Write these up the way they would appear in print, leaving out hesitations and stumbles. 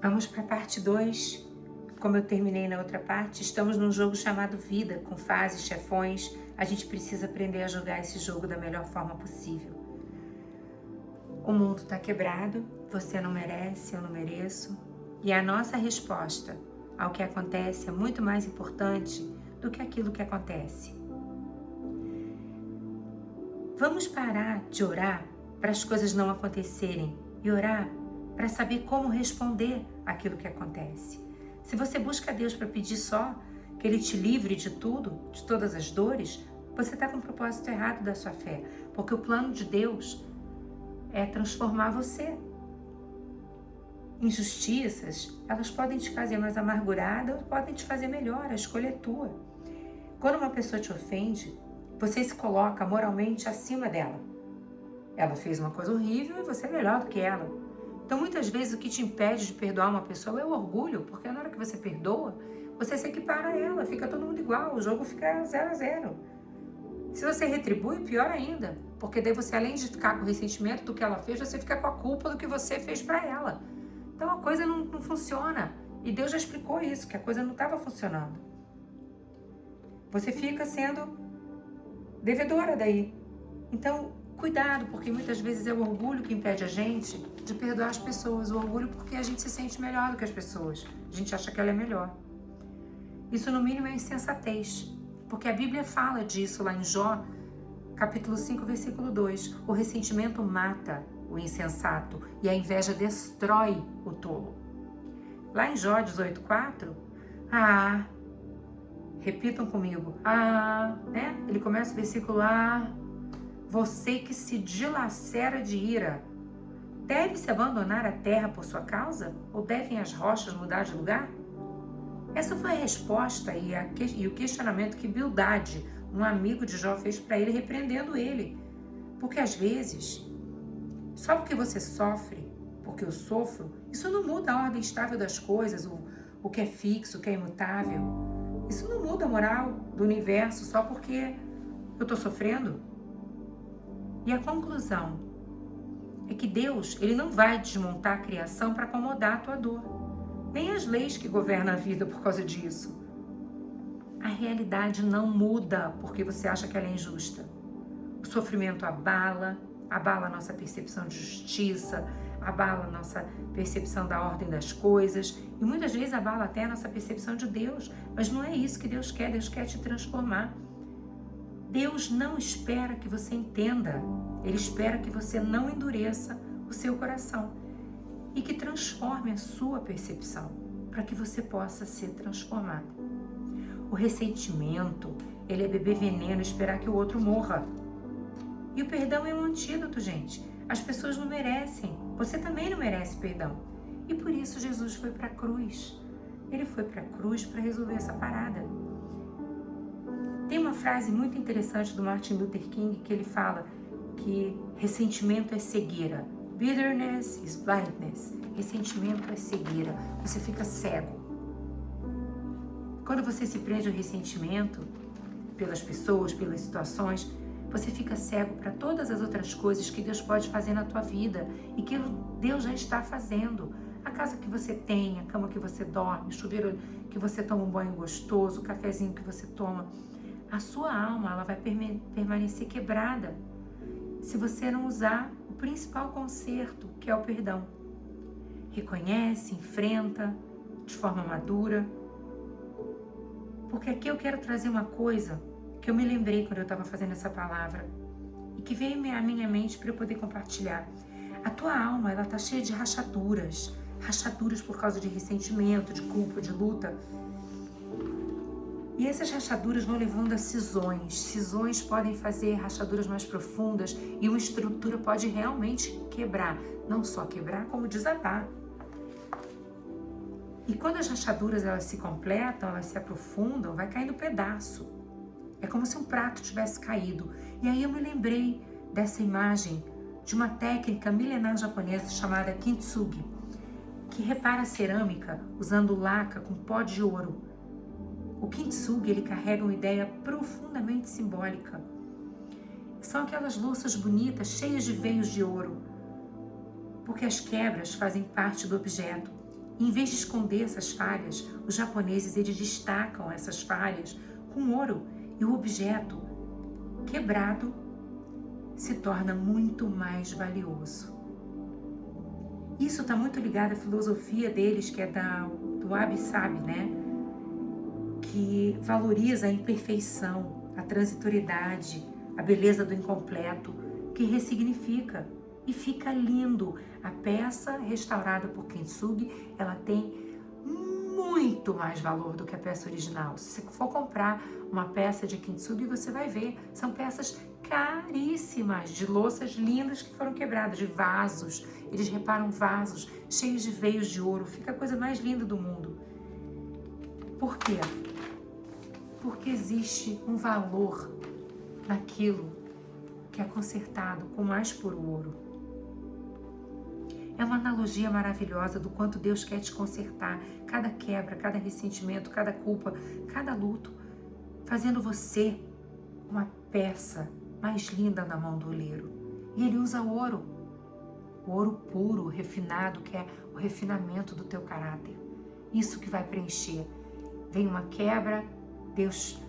Vamos para a parte 2. Como eu terminei na outra parte, estamos num jogo chamado vida, com fases, chefões. A gente precisa aprender a jogar esse jogo da melhor forma possível. O mundo está quebrado, você não merece, eu não mereço. E a nossa resposta ao que acontece é muito mais importante do que aquilo que acontece. Vamos parar de orar para as coisas não acontecerem e orar para saber como responder àquilo que acontece. Se você busca a Deus para pedir só que Ele te livre de tudo, de todas as dores, você está com o propósito errado da sua fé, porque o plano de Deus é transformar você. Injustiças, elas podem te fazer mais amargurada ou podem te fazer melhor, a escolha é tua. Quando uma pessoa te ofende, você se coloca moralmente acima dela. Ela fez uma coisa horrível e você é melhor do que ela. Então, muitas vezes, o que te impede de perdoar uma pessoa é o orgulho, porque na hora que você perdoa, você se equipara a ela, fica todo mundo igual, o jogo fica 0-0. Se você retribui, pior ainda, porque daí você, além de ficar com ressentimento do que ela fez, você fica com a culpa do que você fez para ela. Então, a coisa não funciona. E Deus já explicou isso, que a coisa não estava funcionando. Você fica sendo devedora daí. Então, cuidado, porque muitas vezes é o orgulho que impede a gente de perdoar as pessoas. O orgulho porque a gente se sente melhor do que as pessoas. A gente acha que ela é melhor. Isso, no mínimo, é insensatez. Porque a Bíblia fala disso lá em Jó, capítulo 5, versículo 2. O ressentimento mata o insensato e a inveja destrói o tolo. Lá em Jó 18:4, repitam comigo, né? Ele começa o versículo você que se dilacera de ira, deve-se abandonar a terra por sua causa? Ou devem as rochas mudar de lugar? Essa foi a resposta e o questionamento que Bildade, um amigo de Jó, fez para ele, repreendendo ele. Porque às vezes, só porque você sofre, porque eu sofro, isso não muda a ordem estável das coisas, o que é fixo, o que é imutável. Isso não muda a moral do universo só porque eu estou sofrendo. E a conclusão é que Deus, Ele não vai desmontar a criação para acomodar a tua dor. Nem as leis que governam a vida por causa disso. A realidade não muda porque você acha que ela é injusta. O sofrimento abala a nossa percepção de justiça, abala a nossa percepção da ordem das coisas e muitas vezes abala até a nossa percepção de Deus. Mas não é isso que Deus quer te transformar. Deus não espera que você entenda, Ele espera que você não endureça o seu coração e que transforme a sua percepção para que você possa ser transformado. O ressentimento, ele é beber veneno e esperar que o outro morra. E o perdão é um antídoto, gente. As pessoas não merecem, você também não merece perdão. E por isso Jesus foi para a cruz. Ele foi para a cruz para resolver essa parada. Tem uma frase muito interessante do Martin Luther King que ele fala que ressentimento é cegueira. Bitterness is blindness. Ressentimento é cegueira. Você fica cego. Quando você se prende ao ressentimento pelas pessoas, pelas situações, você fica cego para todas as outras coisas que Deus pode fazer na tua vida e que Deus já está fazendo. A casa que você tem, a cama que você dorme, o chuveiro que você toma um banho gostoso, o cafezinho que você toma. A sua alma, ela vai permanecer quebrada se você não usar o principal conserto, que é o perdão. Reconhece, enfrenta de forma madura. Porque aqui eu quero trazer uma coisa que eu me lembrei quando eu estava fazendo essa palavra e que veio à minha mente para eu poder compartilhar. A tua alma, ela está cheia de rachaduras por causa de ressentimento, de culpa, de luta. E essas rachaduras vão levando a cisões. Cisões podem fazer rachaduras mais profundas e uma estrutura pode realmente quebrar. Não só quebrar, como desabar. E quando as rachaduras elas se completam, elas se aprofundam, vai caindo pedaço. É como se um prato tivesse caído. E aí eu me lembrei dessa imagem de uma técnica milenar japonesa chamada kintsugi, que repara a cerâmica usando laca com pó de ouro. O kintsugi, ele carrega uma ideia profundamente simbólica. São aquelas louças bonitas, cheias de veios de ouro, porque as quebras fazem parte do objeto. E em vez de esconder essas falhas, os japoneses eles destacam essas falhas com ouro. E o objeto quebrado se torna muito mais valioso. Isso está muito ligado à filosofia deles, que é do Wabi-Sabi, né? Que valoriza a imperfeição, a transitoriedade, a beleza do incompleto, que ressignifica e fica lindo. A peça restaurada por Kintsugi, ela tem muito mais valor do que a peça original. Se você for comprar uma peça de Kintsugi, você vai ver, são peças caríssimas, de louças lindas que foram quebradas, de vasos. Eles reparam vasos cheios de veios de ouro, fica a coisa mais linda do mundo. Por quê? Porque existe um valor naquilo que é consertado com mais puro ouro. É uma analogia maravilhosa do quanto Deus quer te consertar, cada quebra, cada ressentimento, cada culpa, cada luto, fazendo você uma peça mais linda na mão do oleiro. E ele usa ouro, o ouro puro, refinado, que é o refinamento do teu caráter. Isso que vai preencher. Vem uma quebra, Deus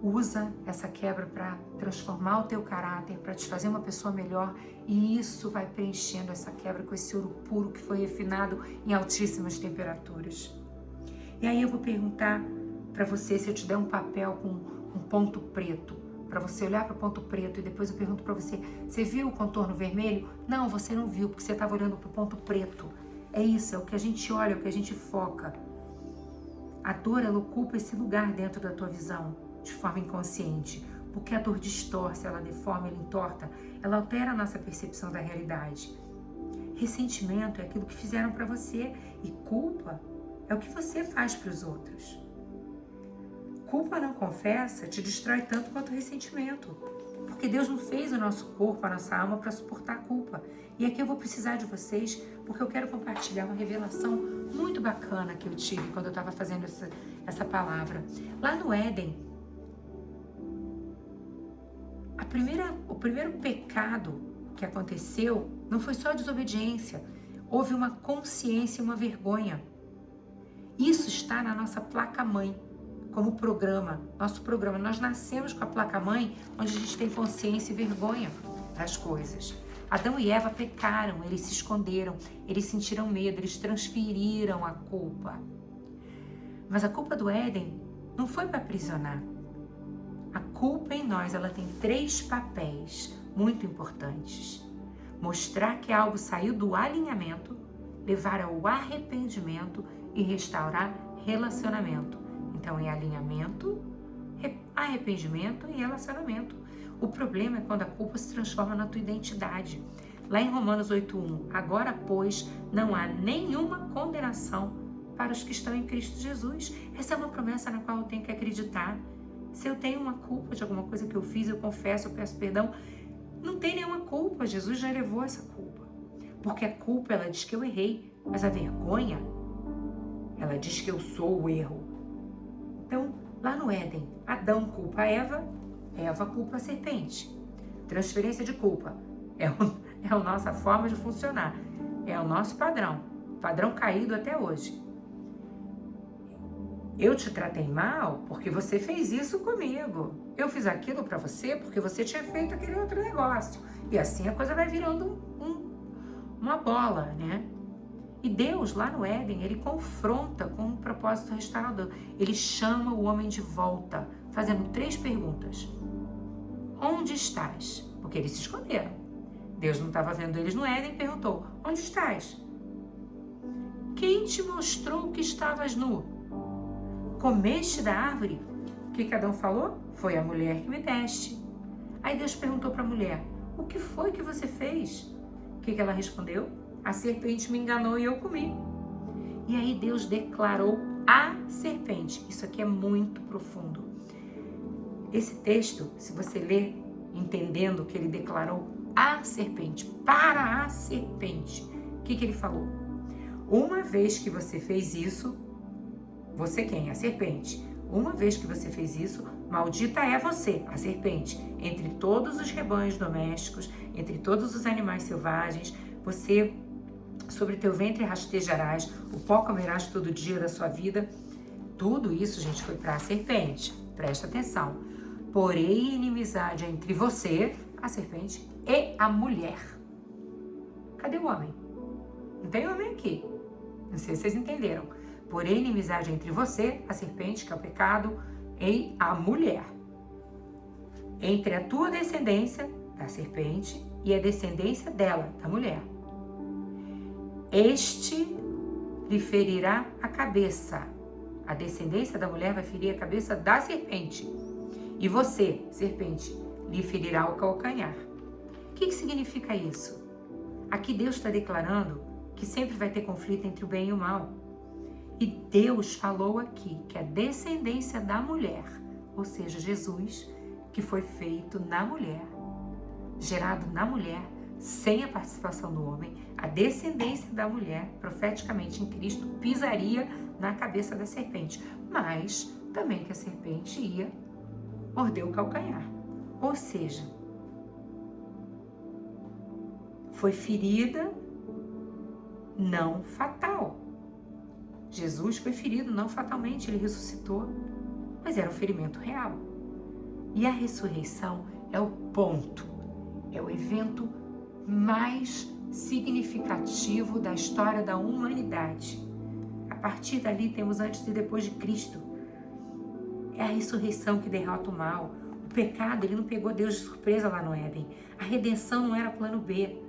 usa essa quebra para transformar o teu caráter, para te fazer uma pessoa melhor, e isso vai preenchendo essa quebra com esse ouro puro que foi refinado em altíssimas temperaturas. E aí eu vou perguntar para você, se eu te der um papel com um ponto preto, para você olhar para o ponto preto, e depois eu pergunto para você, você viu o contorno vermelho? Não, você não viu, porque você estava olhando para o ponto preto. É isso, é o que a gente olha, é o que a gente foca. A dor, ela ocupa esse lugar dentro da tua visão, de forma inconsciente, porque a dor distorce, ela deforma, ela entorta, ela altera a nossa percepção da realidade. Ressentimento é aquilo que fizeram para você, e culpa é o que você faz para os outros. Culpa não confessa te destrói tanto quanto o ressentimento, porque Deus não fez o nosso corpo, a nossa alma para suportar a culpa. E aqui eu vou precisar de vocês, porque eu quero compartilhar uma revelação muito bacana que eu tive quando eu estava fazendo essa palavra. Lá no Éden, o primeiro pecado que aconteceu não foi só desobediência, houve uma consciência e uma vergonha. Isso está na nossa placa-mãe, como programa, nosso programa. Nós nascemos com a placa-mãe, onde a gente tem consciência e vergonha das coisas. Adão e Eva pecaram, eles se esconderam, eles sentiram medo, eles transferiram a culpa. Mas a culpa do Éden não foi para aprisionar. A culpa em nós, ela tem 3 papéis muito importantes. Mostrar que algo saiu do alinhamento, levar ao arrependimento e restaurar relacionamento. Então é alinhamento, arrependimento e relacionamento. O problema é quando a culpa se transforma na tua identidade. Lá em Romanos 8:1, agora, pois, não há nenhuma condenação para os que estão em Cristo Jesus. Essa é uma promessa na qual eu tenho que acreditar. Se eu tenho uma culpa de alguma coisa que eu fiz, eu confesso, eu peço perdão. Não tem nenhuma culpa, Jesus já levou essa culpa. Porque a culpa, ela diz que eu errei, mas a vergonha, ela diz que eu sou o erro. Então, lá no Éden, Adão culpa a Eva, Eva culpa a serpente. Transferência de culpa é a nossa forma de funcionar, é o nosso padrão caído até hoje. Eu te tratei mal porque você fez isso comigo. Eu fiz aquilo para você porque você tinha feito aquele outro negócio. E assim a coisa vai virando uma bola, né? E Deus, lá no Éden, ele confronta com um propósito restaurador. Ele chama o homem de volta, fazendo 3 perguntas. Onde estás? Porque eles se esconderam. Deus não estava vendo eles no Éden e perguntou, onde estás? Quem te mostrou que estavas nu? Comeste da árvore? O que Adão falou? Foi a mulher que me deste. Aí Deus perguntou para a mulher, o que foi que você fez? O que ela respondeu? A serpente me enganou e eu comi. E aí Deus declarou a serpente. Isso aqui é muito profundo. Esse texto, se você ler entendendo que ele declarou a serpente, para a serpente, o que ele falou? Uma vez que você fez isso, você quem? A serpente. Uma vez que você fez isso, maldita é você, a serpente, entre todos os rebanhos domésticos, entre todos os animais selvagens, você sobre teu ventre rastejarás, o pó comerás todo dia da sua vida. Tudo isso, gente, foi para a serpente. Presta atenção. Porém, inimizade entre você, a serpente, e a mulher. Cadê o homem? Não tem homem aqui. Não sei se vocês entenderam. Porém, inimizade entre você, a serpente, que é o pecado, e a mulher. Entre a tua descendência, da serpente, e a descendência dela, da mulher. Este lhe ferirá a cabeça. A descendência da mulher vai ferir a cabeça da serpente. E você, serpente, lhe ferirá o calcanhar. O que significa isso? Aqui Deus está declarando que sempre vai ter conflito entre o bem e o mal. E Deus falou aqui que a descendência da mulher, ou seja, Jesus, que foi feito na mulher, gerado na mulher, sem a participação do homem, a descendência da mulher, profeticamente em Cristo, pisaria na cabeça da serpente, mas também que a serpente ia morder o calcanhar. Ou seja, foi ferida não fatal. Jesus foi ferido não fatalmente, ele ressuscitou, mas era um ferimento real. E a ressurreição é o ponto, é o evento mais significativo da história da humanidade. A partir dali temos antes e depois de Cristo. É a ressurreição que derrota o mal. O pecado, ele não pegou Deus de surpresa lá no Éden. A redenção não era plano B.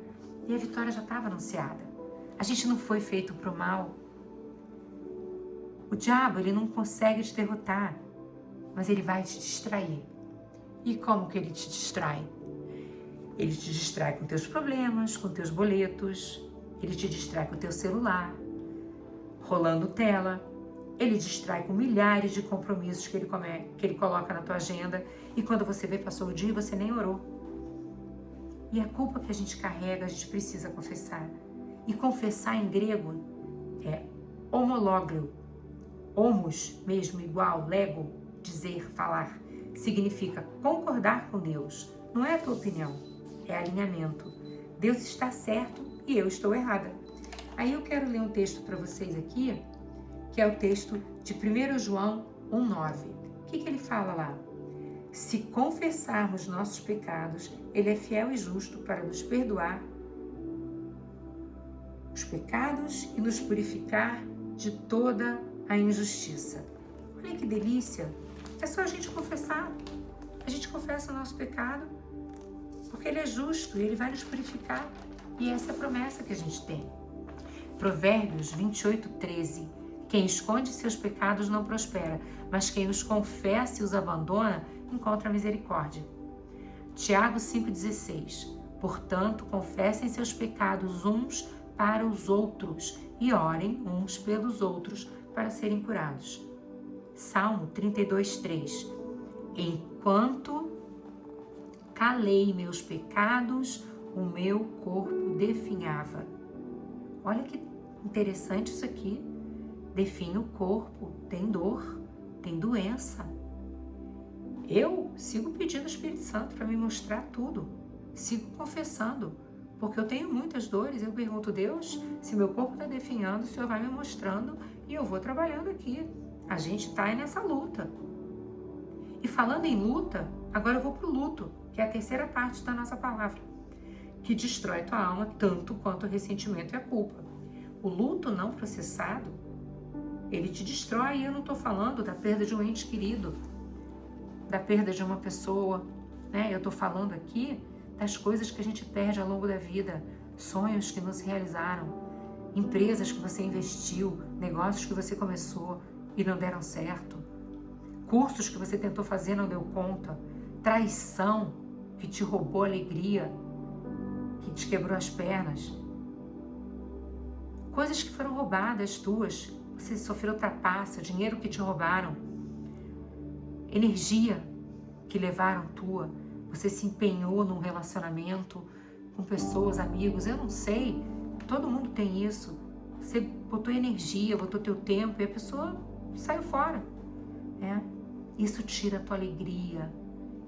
E a vitória já estava anunciada. A gente não foi feito para o mal. O diabo, ele não consegue te derrotar, mas ele vai te distrair. E como que ele te distrai? Ele te distrai com teus problemas, com teus boletos, ele te distrai com teu celular, rolando tela, ele distrai com milhares de compromissos que ele coloca na tua agenda, e quando você vê, passou o dia e você nem orou. E a culpa que a gente carrega, a gente precisa confessar. E confessar em grego é homológlio, homos mesmo, igual, lego, dizer, falar, significa concordar com Deus. Não é a tua opinião, é alinhamento. Deus está certo e eu estou errada. Aí eu quero ler um texto para vocês aqui, que é o texto de 1 João 1,9. O que ele fala lá? Se confessarmos nossos pecados, ele é fiel e justo para nos perdoar os pecados e nos purificar de toda a injustiça. Olha que delícia! É só a gente confessar. A gente confessa o nosso pecado, porque ele é justo e ele vai nos purificar. E essa é a promessa que a gente tem. Provérbios 28:13. Quem esconde seus pecados não prospera, mas quem os confessa e os abandona encontra misericórdia. Tiago 5,16. Portanto, confessem seus pecados uns para os outros e orem uns pelos outros para serem curados. Salmo 32:3. Enquanto calei meus pecados, o meu corpo definhava. Olha que interessante isso aqui. Definha o corpo, tem dor, tem doença. Eu sigo pedindo ao Espírito Santo para me mostrar tudo. Sigo confessando, porque eu tenho muitas dores. Eu pergunto, Deus, se meu corpo está definhando, o Senhor vai me mostrando e eu vou trabalhando aqui. A gente está aí nessa luta. E falando em luta, agora eu vou para o luto, que é a terceira parte da nossa palavra, que destrói tua alma tanto quanto o ressentimento e a culpa. O luto não processado, ele te destrói. E eu não estou falando da perda de um ente querido, da perda de uma pessoa, né? Eu estou falando aqui das coisas que a gente perde ao longo da vida, sonhos que não se realizaram, empresas que você investiu, negócios que você começou e não deram certo, cursos que você tentou fazer e não deu conta, traição que te roubou a alegria, que te quebrou as pernas, coisas que foram roubadas tuas, você sofreu trapaça, dinheiro que te roubaram, energia que levaram tua, você se empenhou num relacionamento com pessoas, amigos, eu não sei, todo mundo tem isso, você botou energia, botou teu tempo e a pessoa saiu fora, né? Isso tira a tua alegria,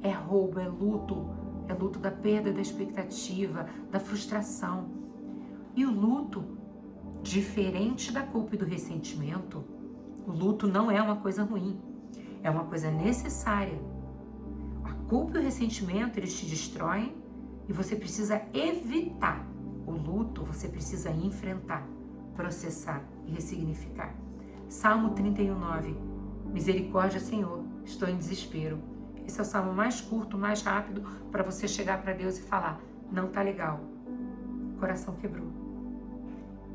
é roubo, é luto da perda da expectativa, da frustração. E o luto Diferente da culpa e do ressentimento, o luto não é uma coisa ruim, é uma coisa necessária. A culpa e o ressentimento, eles te destroem e você precisa evitar. O luto você precisa enfrentar, processar e ressignificar. Salmo 31:9. Misericórdia, Senhor, estou em desespero. Esse é o salmo mais curto, mais rápido para você chegar para Deus e falar: não tá legal, o coração quebrou.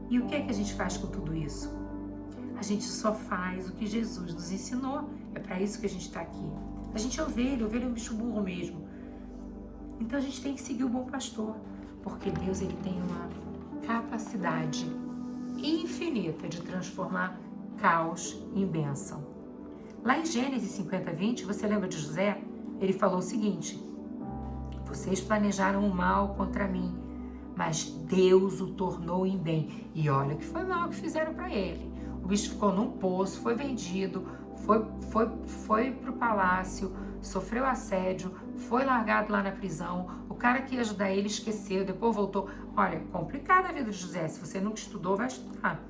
E o que é que a gente faz com tudo isso? A gente só faz o que Jesus nos ensinou. É para isso que a gente está aqui. A gente é ovelha é um bicho burro mesmo. Então a gente tem que seguir o bom pastor, porque Deus, ele tem uma capacidade infinita de transformar caos em bênção. Lá em Gênesis 50:20, você lembra de José? Ele falou o seguinte: vocês planejaram o mal contra mim, mas Deus o tornou em bem. E olha que foi mal que fizeram para ele. O bicho ficou num poço, foi vendido, foi pro palácio, sofreu assédio, foi largado lá na prisão. O cara que ia ajudar ele esqueceu, depois voltou. Olha, complicada a vida de José. Se você nunca estudou, vai estudar.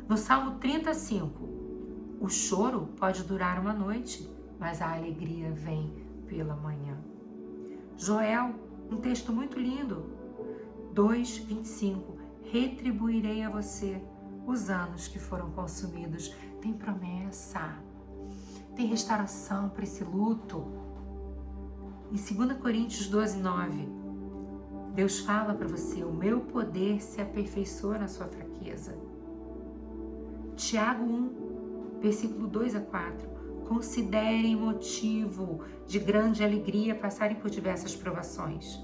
No Salmo 35, o choro pode durar uma noite, mas a alegria vem pela manhã. Joel, um texto muito lindo, 2:25, retribuirei a você os anos que foram consumidos. Tem promessa, tem restauração para esse luto. Em 2 Coríntios 12:9, Deus fala para você: o meu poder se aperfeiçoa na sua fraqueza. Tiago 1, versículo 2-4, considerem motivo de grande alegria passarem por diversas provações.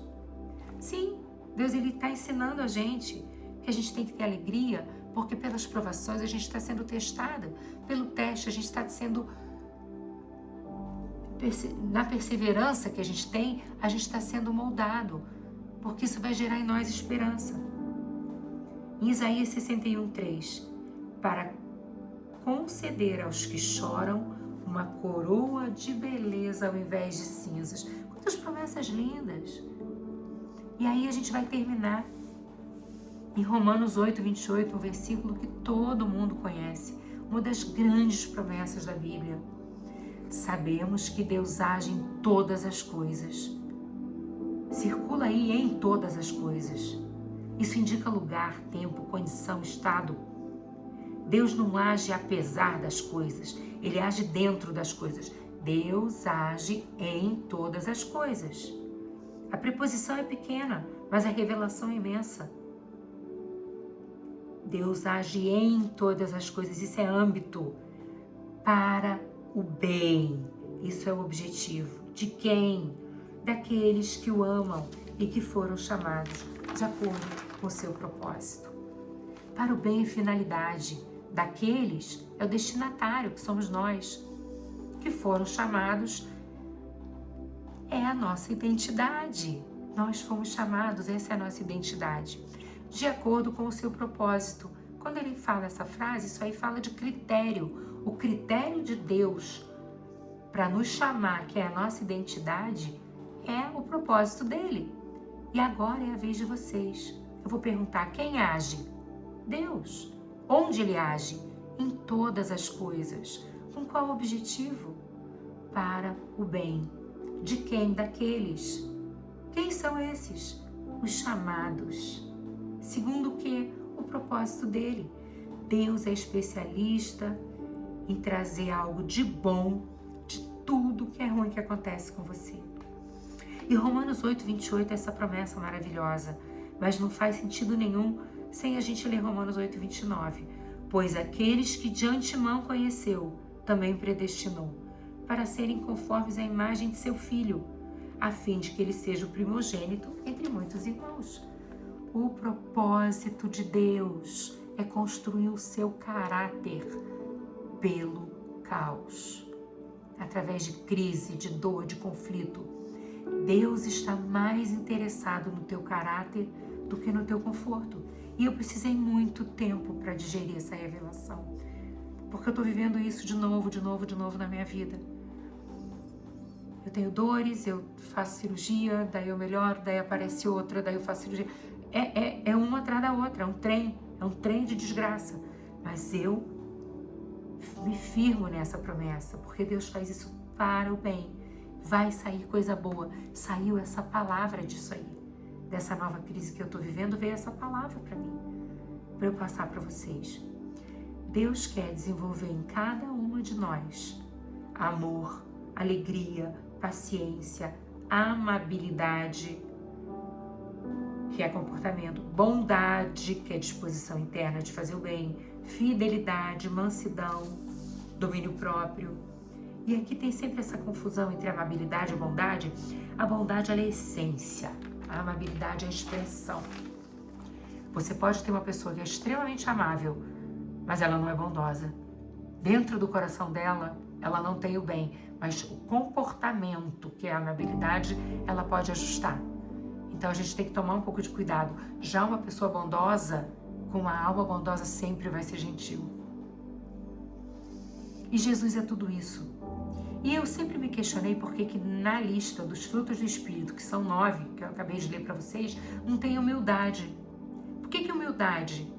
Sim, Deus, ele está ensinando a gente que a gente tem que ter alegria, porque pelas provações a gente está sendo testada, pelo teste a gente está sendo, na perseverança que a gente tem, a gente está sendo moldado, porque isso vai gerar em nós esperança. Em Isaías 61:3, para conceder aos que choram uma coroa de beleza ao invés de cinzas. Quantas promessas lindas! E aí a gente vai terminar em Romanos 8:28, um versículo que todo mundo conhece, uma das grandes promessas da Bíblia. Sabemos que Deus age em todas as coisas. Circula aí em todas as coisas. Isso indica lugar, tempo, condição, estado. Deus não age apesar das coisas, ele age dentro das coisas. Deus age em todas as coisas. A preposição é pequena, mas a revelação é imensa. Deus age em todas as coisas, isso é âmbito para o bem. Isso é o objetivo. De quem? Daqueles que o amam e que foram chamados de acordo com o seu propósito. Para o bem e finalidade daqueles é o destinatário, que somos nós, que foram chamados, é a nossa identidade. Nós fomos chamados, essa é a nossa identidade, de acordo com o seu propósito. Quando ele fala essa frase, isso aí fala de critério. O critério de Deus para nos chamar, que é a nossa identidade, é o propósito dele. E agora é a vez de vocês. Eu vou perguntar: quem age? Deus. Onde ele age? Em todas as coisas. Com qual objetivo? Para o bem. De quem? Daqueles. Quem são esses? Os chamados. Segundo o quê? O propósito dele. Deus é especialista em trazer algo de bom de tudo que é ruim que acontece com você. E Romanos 8:28 é essa promessa maravilhosa, mas não faz sentido nenhum sem a gente ler Romanos 8:29. Pois aqueles que de antemão conheceu, também predestinou, para serem conformes à imagem de seu Filho, a fim de que ele seja o primogênito entre muitos irmãos. O propósito de Deus é construir o seu caráter pelo caos. Através de crise, de dor, de conflito. Deus está mais interessado no teu caráter do que no teu conforto. E eu precisei muito tempo para digerir essa revelação. Porque eu estou vivendo isso de novo na minha vida. Eu tenho dores, eu faço cirurgia, daí eu melhoro, daí aparece outra, daí eu faço cirurgia. É uma atrás da outra, é um trem. é um trem de desgraça. Mas eu me firmo nessa promessa, porque Deus faz isso para o bem. Vai sair coisa boa. Saiu essa palavra disso aí. Dessa nova crise que eu estou vivendo, veio essa palavra para mim, para eu passar para vocês. Deus quer desenvolver em cada uma de nós amor, alegria, paciência, amabilidade, que é comportamento, bondade, que é disposição interna de fazer o bem, fidelidade, mansidão, domínio próprio. E aqui tem sempre essa confusão entre amabilidade e bondade. A bondade, ela é a essência, a amabilidade é a expressão. Você pode ter uma pessoa que é extremamente amável, mas ela não é bondosa. Dentro do coração dela, ela não tem o bem, mas o comportamento, que é a amabilidade, ela pode ajustar. Então a gente tem que tomar um pouco de cuidado. Já uma pessoa bondosa, com uma alma bondosa, sempre vai ser gentil. E Jesus é tudo isso. E eu sempre me questionei por que na lista dos frutos do Espírito, que são 9, que eu acabei de ler para vocês, não tem humildade. Por que humildade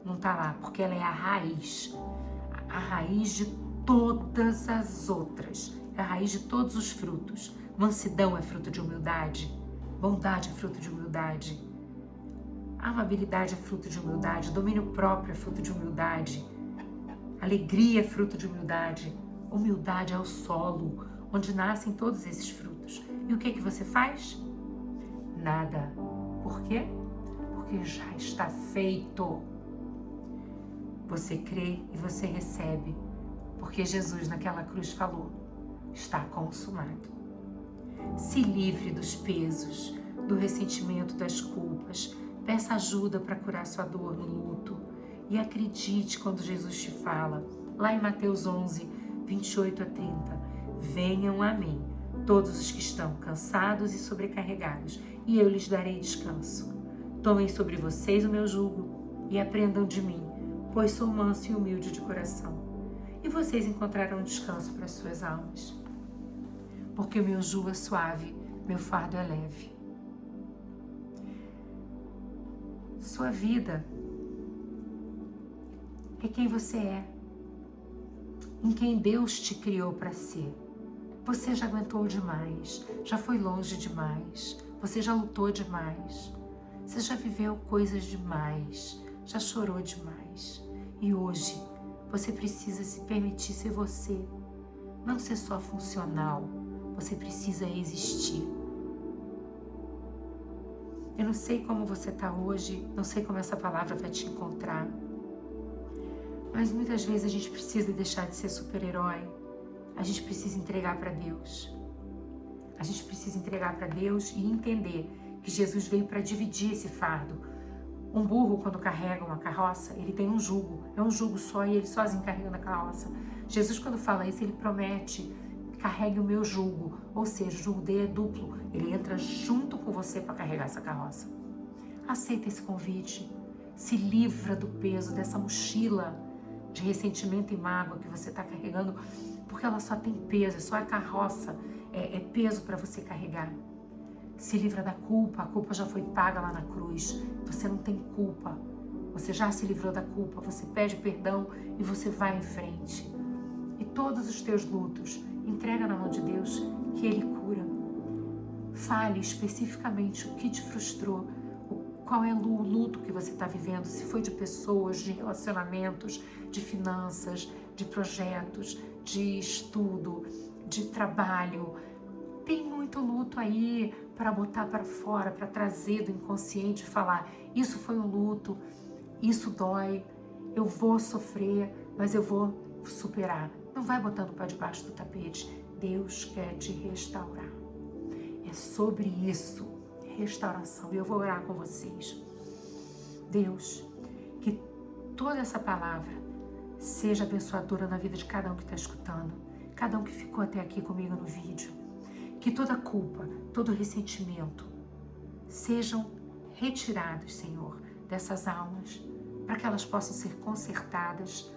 não está lá? Porque ela é a raiz de todas as outras, é a raiz de todos os frutos. Mansidão é fruto de humildade, bondade é fruto de humildade, amabilidade é fruto de humildade, domínio próprio é fruto de humildade, alegria é fruto de humildade. Humildade é o solo onde nascem todos esses frutos. E o que você faz? Nada. Por quê? Porque já está feito. Você crê e você recebe, porque Jesus naquela cruz falou, está consumado. Se livre dos pesos, do ressentimento, das culpas, peça ajuda para curar sua dor no luto e acredite quando Jesus te fala, lá em Mateus 11, 28 a 30, venham a mim, todos os que estão cansados e sobrecarregados, e eu lhes darei descanso. Tomem sobre vocês o meu jugo e aprendam de mim, pois sou manso e humilde de coração, e vocês encontrarão descanso para as suas almas. Porque o meu jugo é suave, meu fardo é leve. Sua vida é quem você é, em quem Deus te criou para ser. Você já aguentou demais, já foi longe demais, você já lutou demais, você já viveu coisas demais, já chorou demais. E hoje você precisa se permitir ser você, não ser só funcional, você precisa existir. Eu não sei como você está hoje, não sei como essa palavra vai te encontrar, mas muitas vezes a gente precisa deixar de ser super-herói, a gente precisa entregar para Deus. A gente precisa entregar para Deus e entender que Jesus veio para dividir esse fardo. Um burro, quando carrega uma carroça, ele tem um jugo, é um jugo só e ele sozinho carrega a carroça. Jesus, quando fala isso, ele promete, carregue o meu jugo, ou seja, o jugo dele é duplo, ele entra junto com você para carregar essa carroça. Aceita esse convite, se livra do peso dessa mochila de ressentimento e mágoa que você está carregando, porque ela só tem peso, é só a carroça, é peso para você carregar. Se livra da culpa, a culpa já foi paga lá na cruz, você não tem culpa, você já se livrou da culpa, você pede perdão e você vai em frente. E todos os teus lutos, entrega na mão de Deus que Ele cura. Fale especificamente o que te frustrou, qual é o luto que você está vivendo, se foi de pessoas, de relacionamentos, de finanças, de projetos, de estudo, de trabalho. Tem muito luto aí para botar para fora, para trazer do inconsciente e falar, isso foi um luto, isso dói, eu vou sofrer, mas eu vou superar. Não vai botando para debaixo do tapete. Deus quer te restaurar. É sobre isso, restauração. E eu vou orar com vocês. Deus, que toda essa palavra seja abençoadora na vida de cada um que está escutando, cada um que ficou até aqui comigo no vídeo. Que toda culpa, todo ressentimento sejam retirados, Senhor, dessas almas, para que elas possam ser consertadas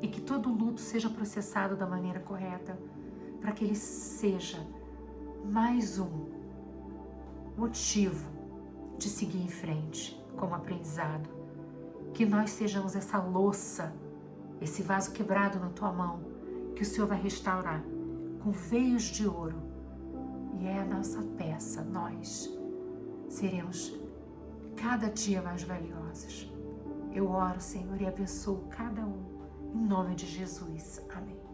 e que todo luto seja processado da maneira correta, para que ele seja mais um motivo de seguir em frente como aprendizado. Que nós sejamos essa louça, esse vaso quebrado na tua mão, que o Senhor vai restaurar com veios de ouro. E é a nossa peça, nós seremos cada dia mais valiosos. Eu oro, Senhor, e abençoo cada um, em nome de Jesus. Amém.